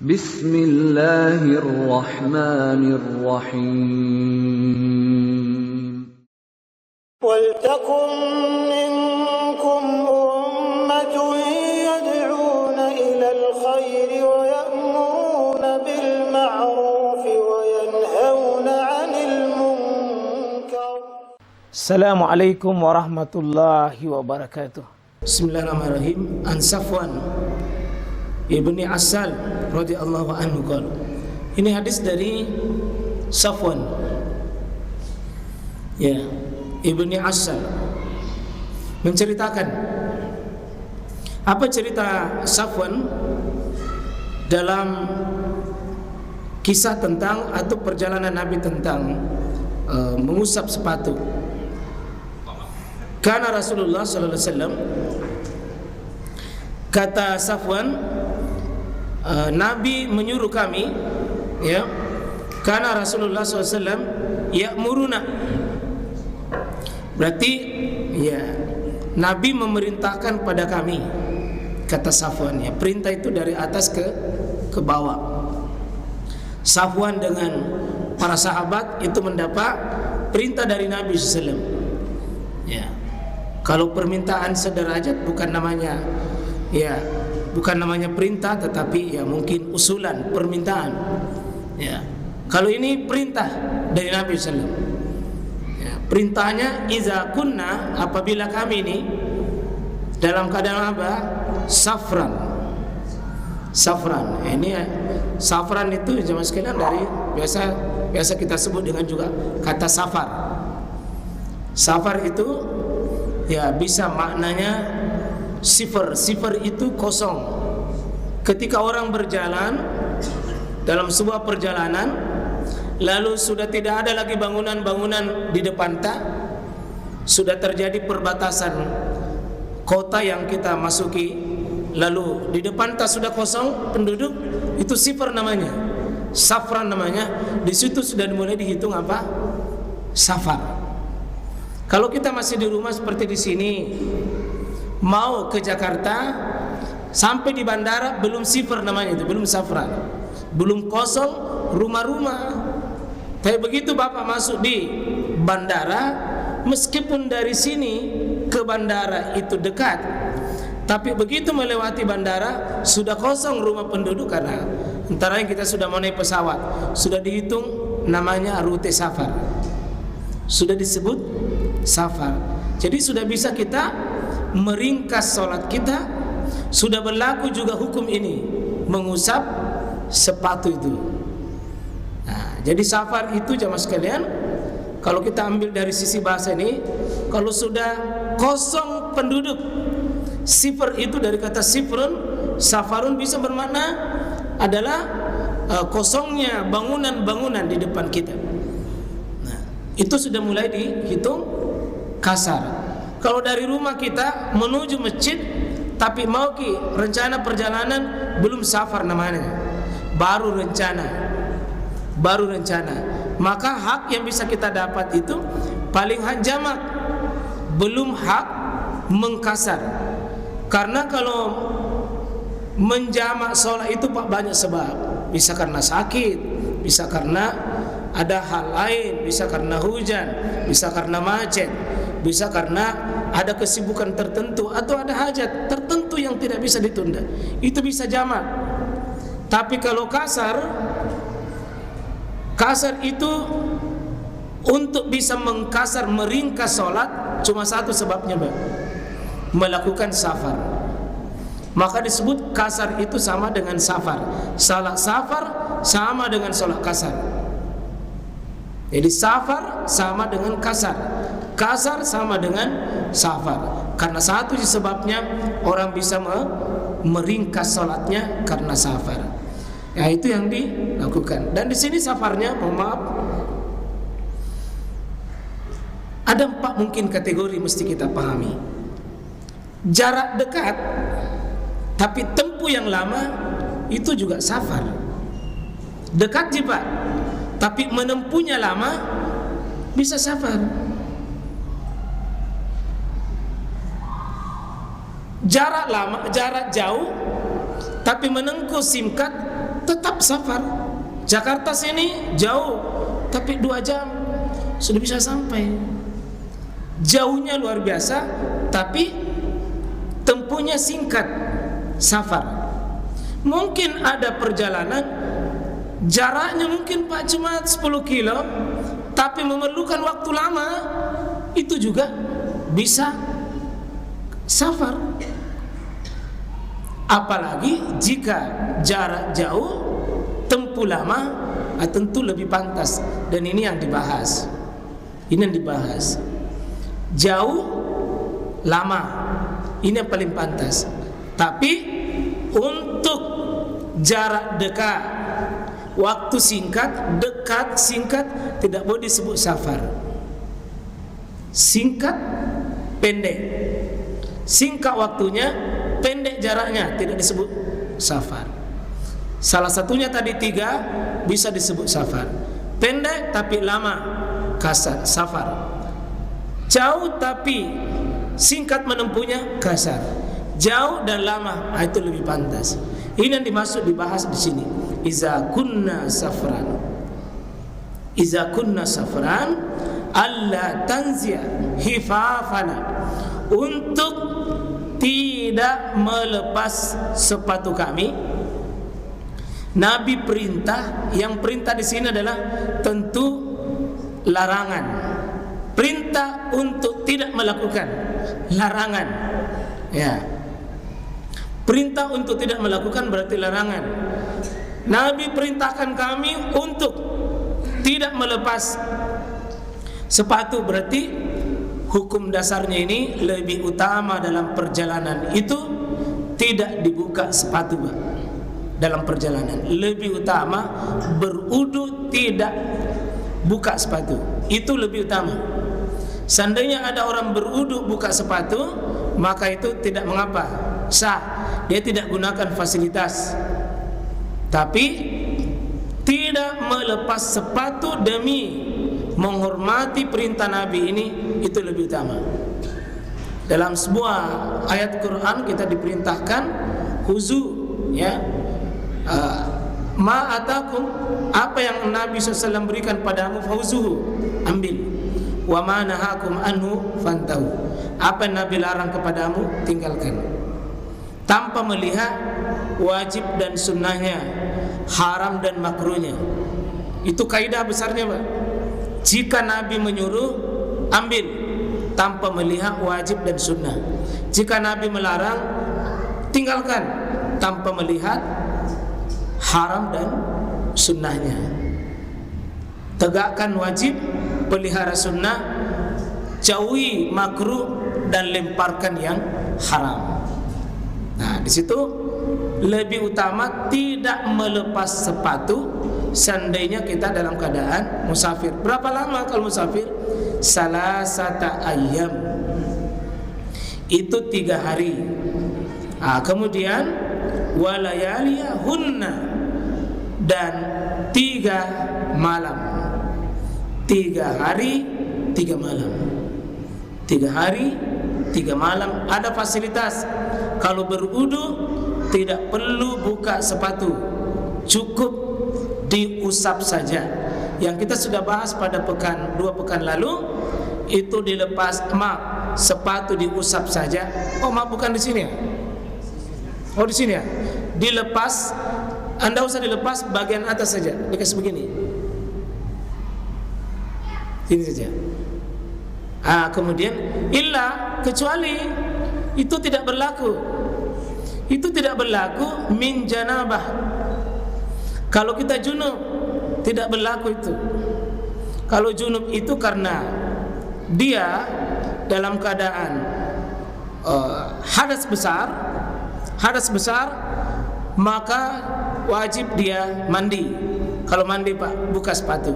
Bismillahirrahmanirrahim. وَلْتَكُنْ مِنْكُمْ أُمَّةٌ يَدْعُونَ إِلَى الْخَيْرِ وَيَأْمُرُونَ بِالْمَعْرُوفِ وَيَنْهَوْنَ عَنِ الْمُنْكَرِ. Assalamualaikum warahmatullahi wabarakatuh. Bismillahirrahmanirrahim. An Safwan ibni Asal radhiyallahu anhu qala. Ini hadis dari Safwan, ya, ibni Asal menceritakan apa cerita Safwan dalam kisah tentang atau perjalanan Nabi tentang mengusap sepatu. Karena Rasulullah sallallahu alaihi wasallam, kata Safwan, Nabi menyuruh kami, ya, karena Rasulullah sallallahu alaihi wasallam ya'muruna, berarti ya Nabi memerintahkan pada kami, kata Safwan, ya, perintah itu dari atas ke bawah. Safwan dengan para sahabat itu mendapat perintah dari Nabi sallallahu alaihi wasallam, ya. Kalau permintaan sederajat bukan namanya, ya, bukan namanya perintah, tetapi ya mungkin usulan permintaan, ya. Kalau ini perintah dari Nabi sallallahu alaihi wasallam, ya, perintahnya iza kunna, apabila kami ini dalam keadaan apa? Safran. Ini safran itu jemaah sekalian dari biasa kita sebut dengan juga kata safar. Safar itu ya bisa maknanya sifar itu kosong. Ketika orang berjalan dalam sebuah perjalanan, lalu sudah tidak ada lagi bangunan-bangunan di depan tak, sudah terjadi perbatasan kota yang kita masuki, lalu di depan tak sudah kosong penduduk, itu sifar namanya, safran namanya. Di situ sudah dimulai dihitung apa? Safar. Kalau kita masih di rumah seperti di sini, mau ke Jakarta, sampai di bandara belum sifar namanya, itu belum safran, belum kosong rumah-rumah. Tapi begitu Bapak masuk di bandara, meskipun dari sini ke bandara itu dekat, tapi begitu melewati bandara sudah kosong rumah penduduk, karena antara yang kita sudah mau naik pesawat, sudah dihitung namanya rute safar, sudah disebut safar. Jadi sudah bisa kita meringkas sholat kita, sudah berlaku juga hukum ini, mengusap sepatu itu. Nah, jadi safar itu jamaah sekalian, kalau kita ambil dari sisi bahasa ini, kalau sudah kosong penduduk, sifar itu dari kata sifrun, safarun bisa bermakna adalah kosongnya bangunan-bangunan di depan kita. Nah, itu sudah mulai dihitung kasar. Kalau dari rumah kita menuju masjid, tapi mau rencana perjalanan, belum safar namanya, baru rencana. Maka hak yang bisa kita dapat itu paling hak jamak, belum hak mengkasar. Karena kalau menjamak sholat itu banyak sebab, bisa karena sakit, bisa karena ada hal lain, bisa karena hujan, bisa karena macet, bisa karena ada kesibukan tertentu, atau ada hajat tertentu yang tidak bisa ditunda. Itu bisa jamak. Tapi kalau kasar itu untuk bisa mengkasar, meringkas sholat, cuma satu sebabnya, Bang, melakukan safar. Maka disebut kasar itu sama dengan safar. Salat safar sama dengan sholat kasar. Jadi safar sama dengan kasar, kasar sama dengan safar. Karena satu sebabnya orang bisa meringkas sholatnya karena safar. Ya, itu yang dilakukan. Dan di sini safarnya, mohon maaf, ada 4 mungkin kategori mesti kita pahami. Jarak dekat tapi tempuh yang lama itu juga safar. Dekat juga, tapi menempuhnya lama bisa safar. Jarak jauh tapi menempuh singkat tetap safar. Jakarta sini jauh, tapi 2 jam sudah bisa sampai. Jauhnya luar biasa, tapi tempuhnya singkat, safar. Mungkin ada perjalanan jaraknya mungkin Pak cuma 10 kilo, tapi memerlukan waktu lama, itu juga bisa safar. Apalagi jika jarak jauh, tempuh lama, tentu lebih pantas. Dan ini yang dibahas. Ini yang dibahas. Jauh, lama, ini yang paling pantas. Tapi untuk jarak dekat, waktu singkat, dekat, singkat, tidak boleh disebut safar. Singkat, pendek. Singkat waktunya, pendek jaraknya, tidak disebut safar. Salah satunya tadi 3 bisa disebut safar. Pendek tapi lama, kasar, safar. Jauh tapi singkat menempuhnya, kasar. Jauh dan lama, itu lebih pantas. Ini yang dimaksud dibahas di sini. Iza kunna safran. Iza kunna safran alla tanzi'a hifafana, untuk tidak melepas sepatu kami. Nabi perintah, yang perintah di sini adalah tentu larangan. Perintah untuk tidak melakukan, larangan. Ya. Perintah untuk tidak melakukan berarti larangan. Nabi perintahkan kami untuk tidak melepas sepatu, berarti hukum dasarnya ini lebih utama dalam perjalanan itu tidak dibuka sepatu, Pak. Dalam perjalanan lebih utama berudu tidak buka sepatu, itu lebih utama. Seandainya ada orang berudu buka sepatu, maka itu tidak mengapa, sah, dia tidak gunakan fasilitas. Tapi tidak melepas sepatu demi menghormati perintah Nabi ini, itu lebih utama. Dalam sebuah ayat Quran kita diperintahkan huzu, ya, ma atakum, apa yang Nabi SAW berikan padamu, fauzuhu, ambil. Wa ma nahakum anhu fantahu, apa yang Nabi larang kepadamu, tinggalkan. Tanpa melihat wajib dan sunnahnya, haram dan makruhnya. Itu kaidah besarnya, Pak. Jika Nabi menyuruh, ambil tanpa melihat wajib dan sunnah. Jika Nabi melarang, tinggalkan tanpa melihat haram dan sunnahnya. Tegakkan wajib, pelihara sunnah, jauhi makruh dan lemparkan yang haram. Nah, di situ lebih utama tidak melepas sepatu seandainya kita dalam keadaan musafir. Berapa lama kalau musafir? Salasata ayyam, itu 3 hari. Kemudian walayaliyahunna, dan 3 malam. 3 hari 3 malam. 3 hari 3 malam. Ada fasilitas. Kalau berudu tidak perlu buka sepatu, cukup diusap saja. Yang kita sudah bahas pada 2 pekan lalu, itu dilepas, sepatu diusap saja. Oh, bukan di sini ya? Oh, di sini ya? Dilepas, Anda usah dilepas bagian atas saja, dikasih begini. Ini saja. Kemudian kecuali itu tidak berlaku. Itu tidak berlaku min janabah. Kalau kita junub tidak berlaku itu. Kalau junub itu karena dia dalam keadaan hadas besar, maka wajib dia mandi. Kalau mandi, Pak, buka sepatu.